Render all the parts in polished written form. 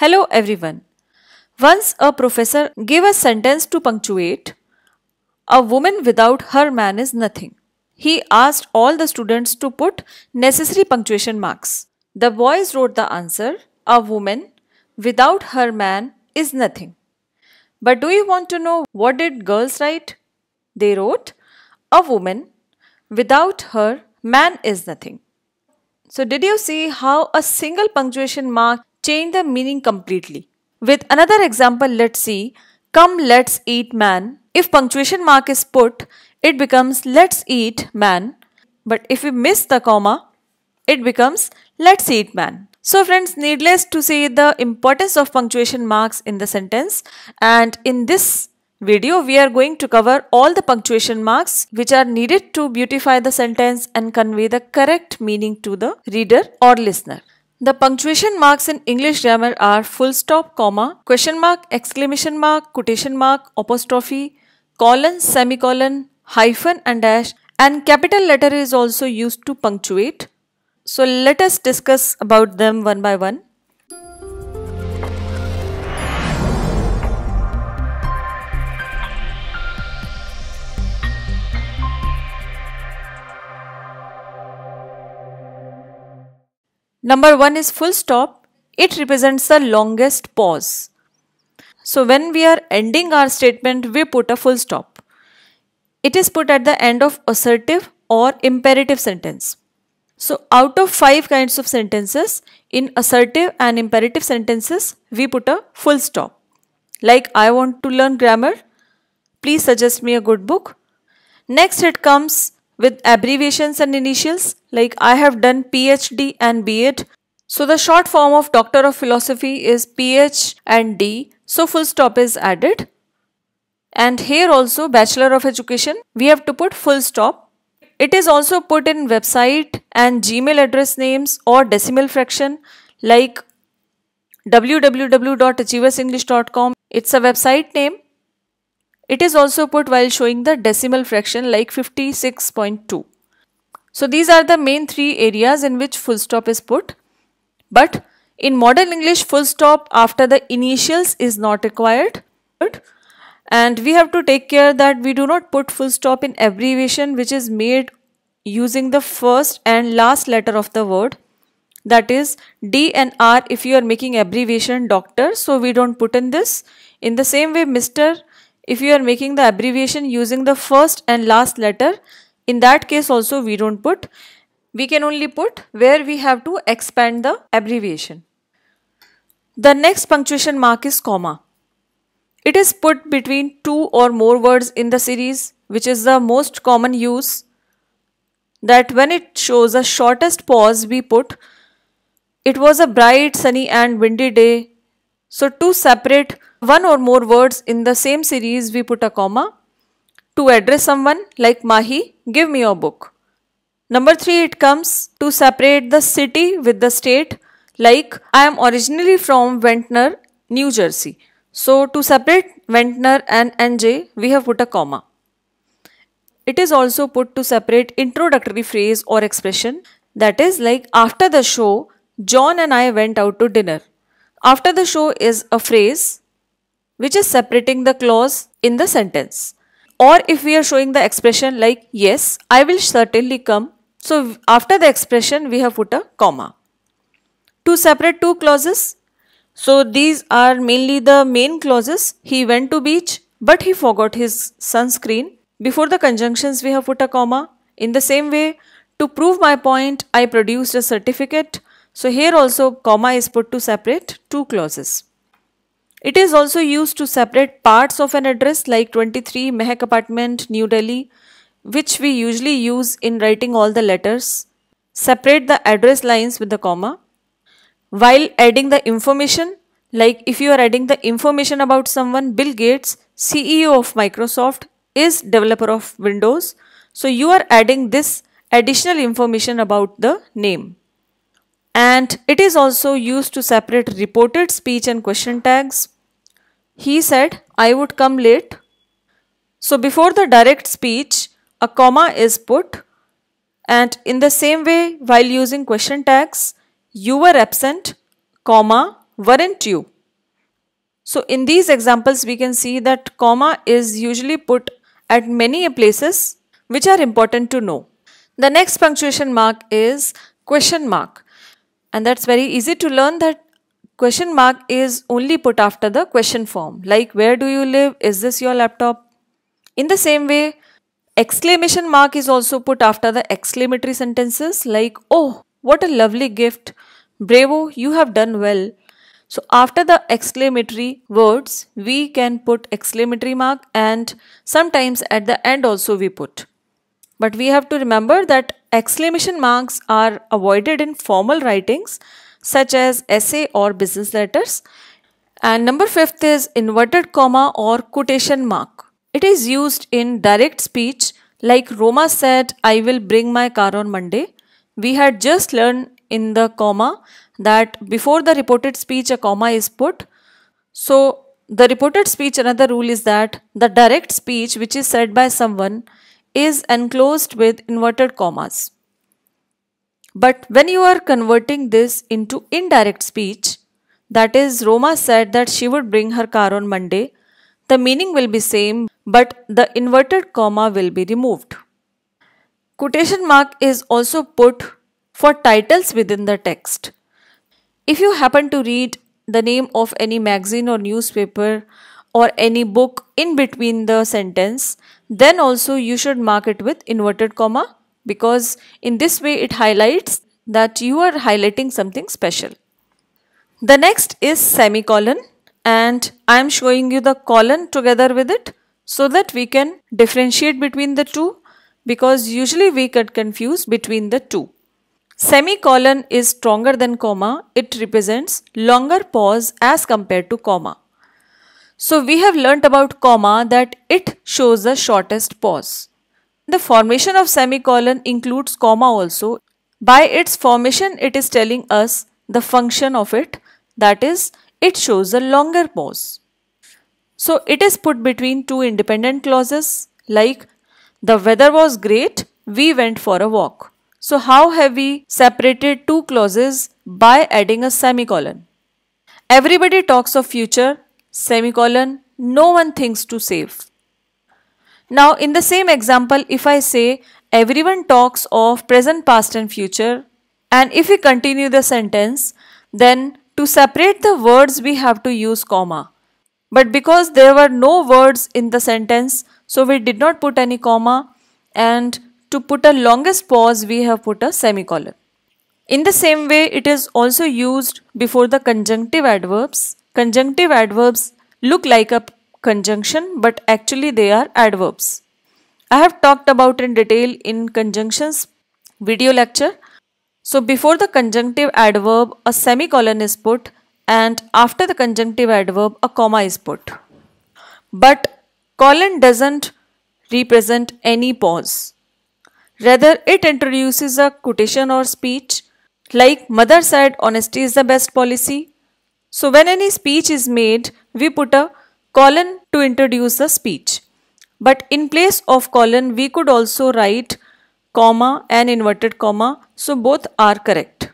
Hello everyone. Once a professor gave a sentence to punctuate. A woman without her man is nothing. He asked all the students to put necessary punctuation marks. The boys wrote the answer. A woman without her man is nothing. But do you want to know what did girls write? They wrote, a woman without her man is nothing. So did you see how a single punctuation mark changed the meaning completely? With another example, let's see, come let's eat man. If punctuation mark is put, it becomes let's eat man. But if we miss the comma, it becomes let's eat man. So friends, needless to say the importance of punctuation marks in the sentence, and in this video we are going to cover all the punctuation marks which are needed to beautify the sentence and convey the correct meaning to the reader or listener. The punctuation marks in English grammar are full stop, comma, question mark, exclamation mark, quotation mark, apostrophe, colon, semicolon, hyphen and dash, and capital letter is also used to punctuate. So let us discuss about them one by one. Number 1 is full stop. It represents the longest pause. So when we are ending our statement, we put a full stop. It is put at the end of assertive or imperative sentence. So out of 5 kinds of sentences, in assertive and imperative sentences, we put a full stop. Like, I want to learn grammar. Please suggest me a good book. Next it comes with abbreviations and initials, like I have done PhD and B.Ed. So the short form of Doctor of Philosophy is PH and D. So full stop is added. And here also Bachelor of Education, we have to put full stop. It is also put in website and Gmail address names or decimal fraction, like www.achieversenglish.com. It's a website name. It is also put while showing the decimal fraction, like 56.2. So these are the main 3 areas in which full stop is put. But in modern English, full stop after the initials is not required. And we have to take care that we do not put full stop in abbreviation which is made using the first and last letter of the word. That is D and R if you are making abbreviation doctor. So we don't put in this. In the same way, Mr. if you are making the abbreviation using the first and last letter, in that case also we don't put. We can only put where we have to expand the abbreviation. The next punctuation mark is comma. It is put between 2 or more words in the series, which is the most common use. That when it shows the shortest pause, we put, it was a bright, sunny and windy day. So to separate 1 or more words in the same series, we put a comma. To address someone, like Mahi, give me your book. Number 3, it comes to separate the city with the state, like I am originally from Ventnor, New Jersey. So to separate Ventnor and NJ, we have put a comma. It is also put to separate introductory phrase or expression, that is like after the show, John and I went out to dinner. After the show is a phrase which is separating the clause in the sentence. Or if we are showing the expression like yes, I will certainly come. So after the expression we have put a comma. To separate 2 clauses. So these are mainly the main clauses. He went to beach but he forgot his sunscreen. Before the conjunctions we have put a comma. In the same way, to prove my point, I produced a certificate. So here also comma is put to separate 2 clauses. It is also used to separate parts of an address, like 23 Mehak Apartment, New Delhi, which we usually use in writing all the letters. Separate the address lines with the comma. While adding the information, like if you are adding the information about someone, Bill Gates, CEO of Microsoft, is developer of Windows. So you are adding this additional information about the name. And it is also used to separate reported speech and question tags. He said, I would come late. So before the direct speech, a comma is put. And in the same way, while using question tags, you were absent, comma, weren't you? So in these examples, we can see that comma is usually put at many places which are important to know. The next punctuation mark is question mark. And that's very easy to learn that question mark is only put after the question form. Like, where do you live? Is this your laptop? In the same way, exclamation mark is also put after the exclamatory sentences like, oh, what a lovely gift. Bravo, you have done well. So after the exclamatory words, we can put exclamatory mark, and sometimes at the end also we put. But we have to remember that exclamation marks are avoided in formal writings such as essay or business letters. And number 5 is inverted comma or quotation mark. It is used in direct speech like Roma said, I will bring my car on Monday. We had just learned in the comma that before the reported speech a comma is put. So the reported speech, another rule is that the direct speech which is said by someone is enclosed with inverted commas. But when you are converting this into indirect speech, that is Roma said that she would bring her car on Monday, the meaning will be same but the inverted comma will be removed. Quotation mark is also put for titles within the text. If you happen to read the name of any magazine or newspaper or any book in between the sentence, then also you should mark it with inverted comma, because in this way it highlights that you are highlighting something special. The next is semicolon, and I am showing you the colon together with it so that we can differentiate between the two, because usually we get confused between the two. Semicolon is stronger than comma. It represents longer pause as compared to comma. So we have learnt about comma that it shows the shortest pause. The formation of semicolon includes comma also. By its formation, it is telling us the function of it, that is, it shows a longer pause. So it is put between two independent clauses like the weather was great, we went for a walk. So how have we separated two clauses? By adding a semicolon. Everybody talks of future, semicolon, no one thinks to save. Now in the same example, if I say everyone talks of present, past and future, and if we continue the sentence, then to separate the words we have to use comma. But because there were no words in the sentence, so we did not put any comma, and to put a longest pause we have put a semicolon. In the same way, it is also used before the conjunctive adverbs. Conjunctive adverbs look like a conjunction, but actually they are adverbs. I have talked about in detail in conjunctions video lecture. So before the conjunctive adverb a semicolon is put, and after the conjunctive adverb a comma is put. But colon doesn't represent any pause. Rather, it introduces a quotation or speech like mother said honesty is the best policy. So when any speech is made, we put a colon to introduce the speech. But in place of colon, we could also write comma and inverted comma, so both are correct.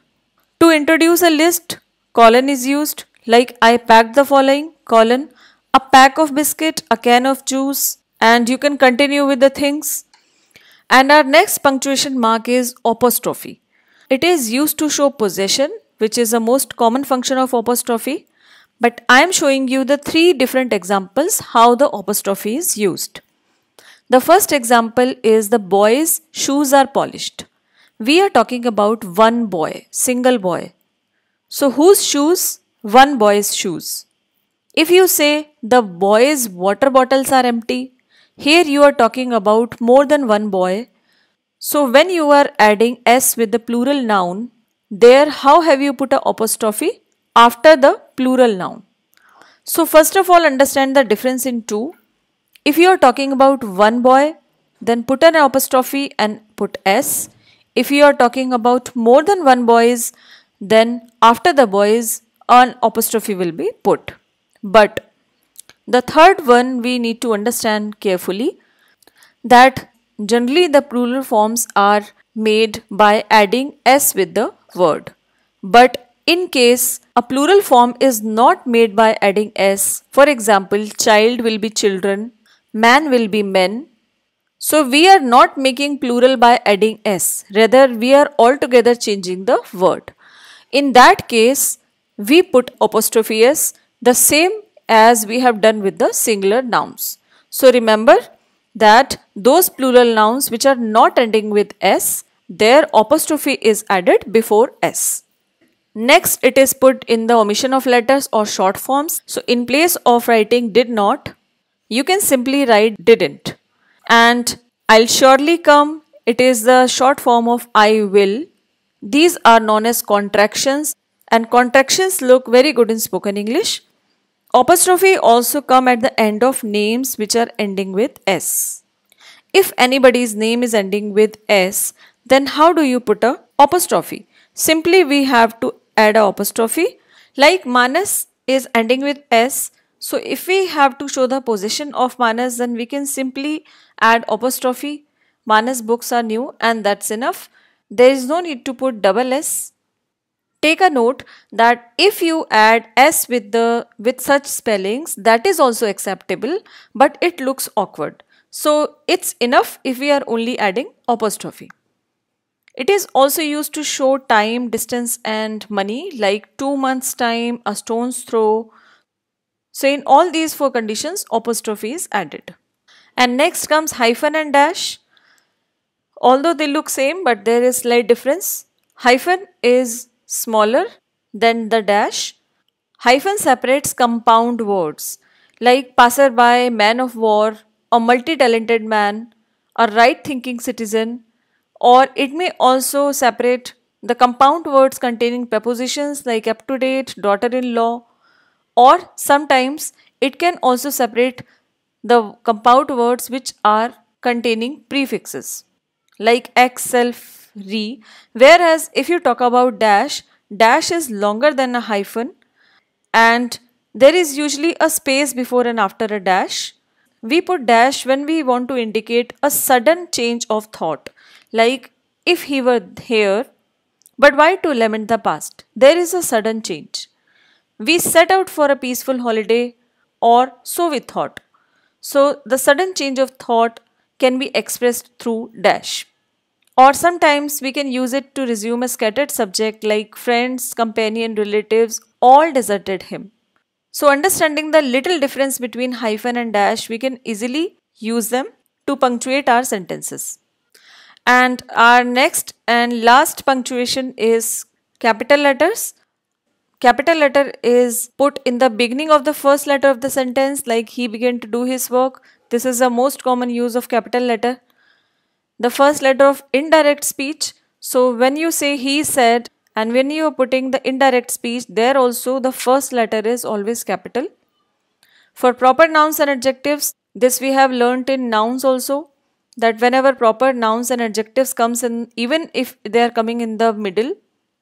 To introduce a list, colon is used like I packed the following, colon, a pack of biscuit, a can of juice, and you can continue with the things. And our next punctuation mark is apostrophe. It is used to show possession, which is the most common function of apostrophe. But I am showing you the three different examples how the apostrophe is used. The first example is the boy's shoes are polished. We are talking about one boy, single boy. So whose shoes? One boy's shoes. If you say the boy's water bottles are empty, here you are talking about more than one boy. So when you are adding s with the plural noun, there how have you put an apostrophe? After the plural noun. So first of all, understand the difference in two. If you are talking about one boy, then put an apostrophe and put s. If you are talking about more than one boys, then after the boys an apostrophe will be put. But the third one we need to understand carefully, that generally the plural forms are made by adding s with the word. But In case a plural form is not made by adding s, for example, child will be children, man will be men. So we are not making plural by adding s, rather we are altogether changing the word. In that case, we put apostrophe s, the same as we have done with the singular nouns. So remember that those plural nouns which are not ending with s, their apostrophe is added before s. Next, it is put in the omission of letters or short forms. So in place of writing did not, you can simply write didn't. And I'll surely come, it is the short form of I will. These are known as contractions, and contractions look very good in spoken English. Apostrophe also come at the end of names which are ending with s. If anybody's name is ending with s, then how do you put a apostrophe? Simply we have to add a apostrophe. Like Manas is ending with s, so if we have to show the position of Manas, then we can simply add apostrophe. Manas books are new, and that's enough. There is no need to put double s. Take a note that if you add s with such spellings, that is also acceptable, but it looks awkward. So it's enough if we are only adding apostrophe. It is also used to show time, distance and money, like 2 months time, a stone's throw. So in all these 4 conditions, apostrophe is added. And next comes hyphen and dash. Although they look same, but there is slight difference. Hyphen is smaller than the dash. Hyphen separates compound words like passerby, man of war, a multi-talented man, a right-thinking citizen, or it may also separate the compound words containing prepositions like up to date, daughter-in-law, or sometimes it can also separate the compound words which are containing prefixes like ex, self, re. Whereas if you talk about dash, dash is longer than a hyphen and there is usually a space before and after a dash. We put dash when we want to indicate a sudden change of thought, like if he were here, but why to lament the past? There is a sudden change. We set out for a peaceful holiday, or so we thought. So the sudden change of thought can be expressed through dash. Or sometimes we can use it to resume a scattered subject like friends, companion, relatives all deserted him. So understanding the little difference between hyphen and dash, we can easily use them to punctuate our sentences. And our next and last punctuation is capital letters. Capital letter is put in the beginning of the first letter of the sentence, like he began to do his work. This is the most common use of capital letter. The first letter of indirect speech. So when you say he said, and when you are putting the indirect speech, there also the first letter is always capital. For proper nouns and adjectives, this we have learnt in nouns also, that whenever proper nouns and adjectives comes in, even if they are coming in the middle,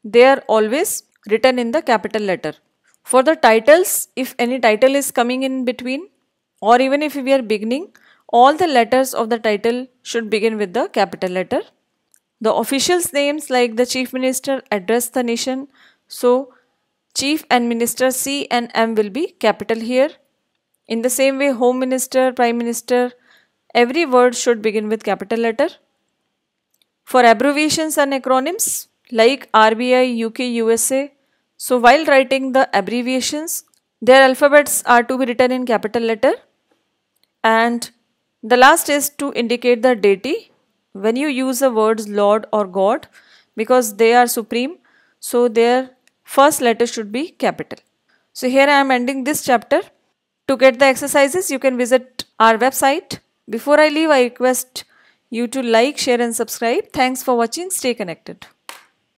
they are always written in the capital letter. For the titles, if any title is coming in between, or even if we are beginning, all the letters of the title should begin with the capital letter. The officials' names like the Chief Minister address the nation, so Chief and Minister C and M will be capital here. In the same way, Home Minister, Prime Minister, every word should begin with capital letter. For abbreviations and acronyms like RBI, UK, USA, so while writing the abbreviations, their alphabets are to be written in capital letter. And the last is to indicate the deity. When you use the words Lord or God, because they are supreme, so their first letter should be capital. So here I am ending this chapter. To get the exercises, you can visit our website. Before I leave, I request you to like, share and subscribe. Thanks for watching. Stay connected.